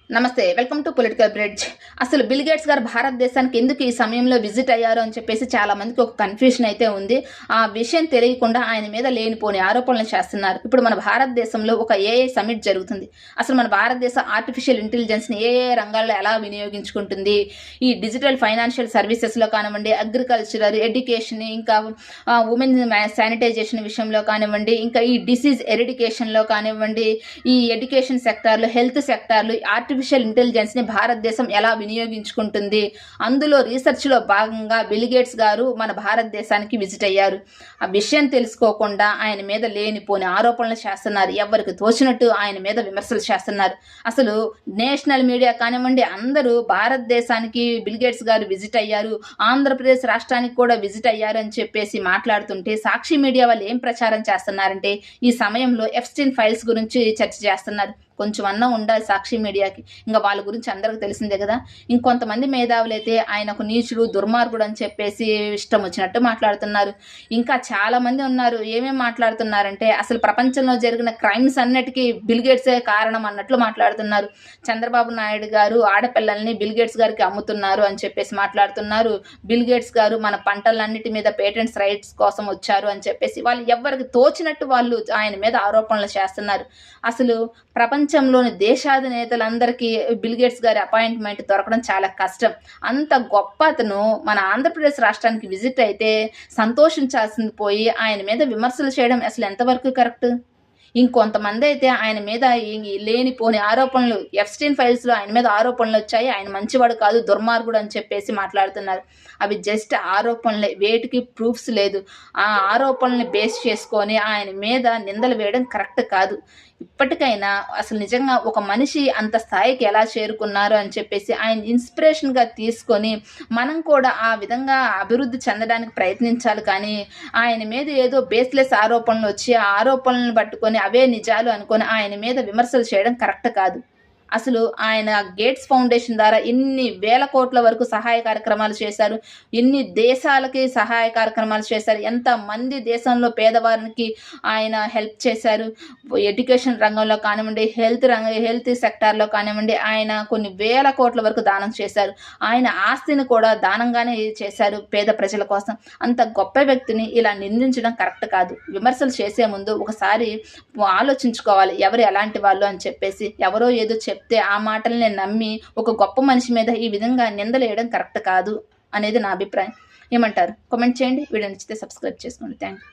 నమస్తే, welcome to political bridge. అసలు bill gates గారు భారతదేశానికి ఎందుకు ఈ సమయంలో విజిట్ అయ్యారు అని చెప్పేసి చాలా మందికి ఒక కన్ఫ్యూషన్ అయితే ఉంది. ఆ విషయం తెలియకుండా ఆయన మీద లేనిపోని ఆరోపణలు చేస్తున్నారు. ఇప్పుడు మన భారతదేశంలో ఒక ఏఐ సమిట్ జరుగుతుంది. అసలు మన భారతదేశ ఆర్టిఫిషియల్ ఇంటెలిజెన్స్ని ఏ రంగాల్లో ఎలా వినియోగించుకుంటుంది, ఈ డిజిటల్ ఫైనాన్షియల్ సర్వీసెస్లో కానివ్వండి, అగ్రికల్చర్, ఎడ్యుకేషన్, ఇంకా ఉమెన్ శానిటైజేషన్ విషయంలో కానివ్వండి, ఇంకా ఈ డిసీజ్ ఎరిడికేషన్లో కానివ్వండి, ఈ ఎడ్యుకేషన్ సెక్టార్లో, హెల్త్ సెక్టార్లు, ఆర్టిఫిషియల్ ఇంటెలిజెన్స్ని భారతదేశం ఎలా వినియోగించుకుంటుంది, అందులో రీసెర్చ్లో భాగంగా బిల్ గేట్స్ గారు మన భారతదేశానికి విజిట్ అయ్యారు. ఆ విషయం తెలుసుకోకుండా ఆయన మీద లేనిపోని ఆరోపణలు చేస్తున్నారు. ఎవరికి తోచినట్టు ఆయన మీద విమర్శలు చేస్తున్నారు. అసలు నేషనల్ మీడియా కానివ్వండి, అందరూ భారతదేశానికి బిల్ గేట్స్ గారు విజిట్ అయ్యారు, ఆంధ్రప్రదేశ్ రాష్ట్రానికి కూడా విజిట్ అయ్యారు అని చెప్పేసి మాట్లాడుతుంటే, సాక్షి మీడియా వాళ్ళు ఏం ప్రచారం చేస్తున్నారంటే ఈ సమయంలో ఎప్స్టీన్ ఫైల్స్ గురించి చర్చ చేస్తున్నారు. కొంచెం అన్నా ఉండాలి సాక్షి మీడియాకి. ఇంకా వాళ్ళ గురించి అందరికి తెలిసిందే కదా. ఇంకొంతమంది మేధావులు అయితే ఆయనకు నీచుడు, దుర్మార్గుడు అని చెప్పేసి ఇష్టం వచ్చినట్టు మాట్లాడుతున్నారు. ఇంకా చాలా మంది ఉన్నారు. ఏమేమి మాట్లాడుతున్నారంటే అసలు ప్రపంచంలో జరిగిన క్రైమ్స్ అన్నిటికీ బిల్ గేట్సే కారణం అన్నట్లు మాట్లాడుతున్నారు. చంద్రబాబు నాయుడు గారు ఆడపిల్లల్ని బిల్ గేట్స్ గారికి అమ్ముతున్నారు అని చెప్పేసి మాట్లాడుతున్నారు. బిల్ గేట్స్ గారు మన పంటలన్నిటి మీద పేటెంట్స్ రైట్స్ కోసం వచ్చారు అని చెప్పేసి వాళ్ళు ఎవరికి తోచినట్టు వాళ్ళు ఆయన మీద ఆరోపణలు చేస్తున్నారు. అసలు ప్రపంచంలోని దేశాధినేతలందరికీ బిల్ గేట్స్ గారి అపాయింట్మెంట్ దొరకడం చాలా కష్టం. అంత గొప్ప అతను మన ఆంధ్రప్రదేశ్ రాష్ట్రానికి విజిట్ అయితే సంతోషించాల్సింది పోయి ఆయన మీద విమర్శలు చేయడం అసలు ఎంతవరకు కరెక్ట్? ఇంకొంతమంది అయితే ఆయన మీద లేనిపోని ఆరోపణలు, ఎప్స్టీన్ ఫైల్స్లో ఆయన మీద ఆరోపణలు వచ్చాయి, ఆయన మంచివాడు కాదు, దుర్మార్గుడు అని చెప్పేసి మాట్లాడుతున్నారు. అవి జస్ట్ ఆరోపణలే, వేటికి ప్రూఫ్స్ లేదు. ఆ ఆరోపణల్ని బేస్ చేసుకొని ఆయన మీద నిందలు వేయడం కరెక్ట్ కాదు. ఇప్పటికైనా అసలు నిజంగా ఒక మనిషి అంత స్థాయికి ఎలా చేరుకున్నారు అని చెప్పేసి ఆయన ఇన్స్పిరేషన్గా తీసుకొని మనం కూడా ఆ విధంగా అభివృద్ధి చెందడానికి ప్రయత్నించాలి. కానీ ఆయన మీద ఏదో బేస్లెస్ ఆరోపణలు వచ్చి ఆ ఆరోపణలను పట్టుకొని అవే నిజాలు అనుకొని ఆయన మీద విమర్శలు చేయడం కరెక్ట్ కాదు. అసలు ఆయన గేట్స్ ఫౌండేషన్ ద్వారా ఎన్ని వేల కోట్ల వరకు సహాయ కార్యక్రమాలు చేశారు, ఎన్ని దేశాలకి సహాయ కార్యక్రమాలు చేశారు, ఎంతమంది దేశంలో పేదవారికి ఆయన హెల్ప్ చేశారు. ఎడ్యుకేషన్ రంగంలో కానివ్వండి, హెల్త్ సెక్టార్లో కానివ్వండి, ఆయన కొన్ని వేల కోట్ల వరకు దానం చేశారు. ఆయన ఆస్తిని కూడా దానంగానే చేశారు పేద ప్రజల కోసం. అంత గొప్ప వ్యక్తిని ఇలా నిందించడం కరెక్ట్ కాదు. విమర్శలు చేసే ముందు ఒకసారి ఆలోచించుకోవాలి ఎవరు ఎలాంటి వాళ్ళు అని చెప్పేసి. ఎవరో ఏదో చెప్తే ఆ మాటల్ని నమ్మి ఒక గొప్ప మనిషి మీద ఈ విధంగా నిందలేయడం కరెక్ట్ కాదు అనేది నా అభిప్రాయం. ఏమంటారు? కామెంట్ చేయండి. వీడియో నచ్చితే సబ్స్క్రైబ్ చేసుకోండి. Thank you.